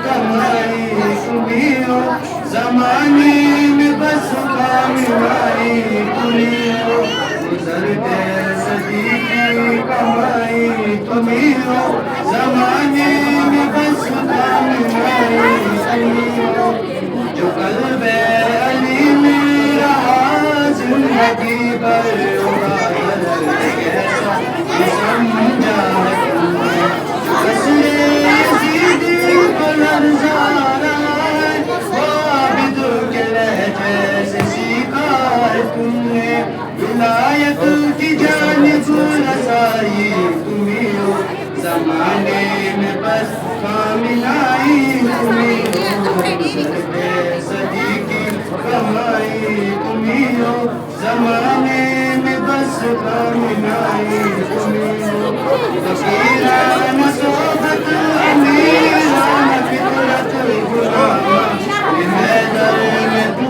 कमाई तुम्हीं हो, ज़माने में बस कामयाबी तुम्हीं हो, गुज़रते सदी की कमाई तुम्हीं हो, ज़माने में बस कामयाबी तुम्हीं हो, जो क़ल्बे अली में रहा ज़िंदगी भर होगा कैसा ये समझा है तुमने, हसरे यज़ीदी को लर्ज़ा रहा है वो आबिद के लहजे से सीखा है तुमने, विलायत की जानिब रसाई तुम्हीं हो, ज़माने में बस कामिलाई तुम्हीं हो, गुज़रते सदी की कमाई तुम्हीं हो, ज़माने में बस कामिलाई तुम्हीं हो, फ़कीराना सोबत अमीराना फितरत गुलामा, ये हैदर में तू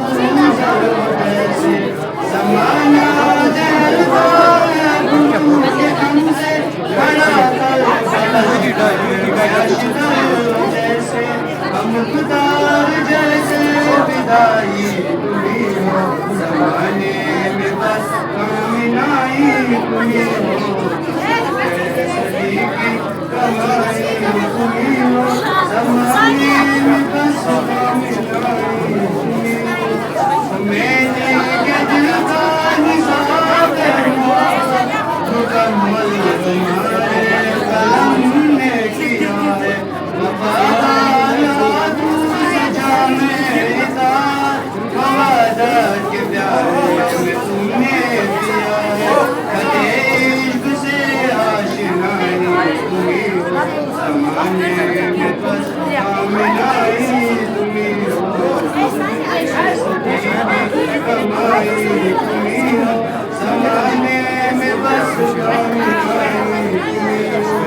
ज़रो जैसे, ज़माना जहलता है गुरु के हमसे बड़ा जैसे, हम खुदार जैसे विदाई तुम्हीं हो, ज़माने में बस कामिनाई तुम्हीं हो, सदी की कमाई तुम्हीं हो, ज़माने में बस कामिनाई तुम्हीं हो, मैंने के दिल का निसाब मुकम्मल तुम्हारे कलम ने किया है, वफ़ादार यादों से जामे इताअत वफ़ादार के प्यारे में तुमने दिया है, कदे इश्क़ से आशिनाई तुम्हीं हो, ज़माने में बस कामिनाई तुम्हीं हो, कमाई तुम्हीं हो, ज़माने में बस कामिनाई तुम्हीं हो।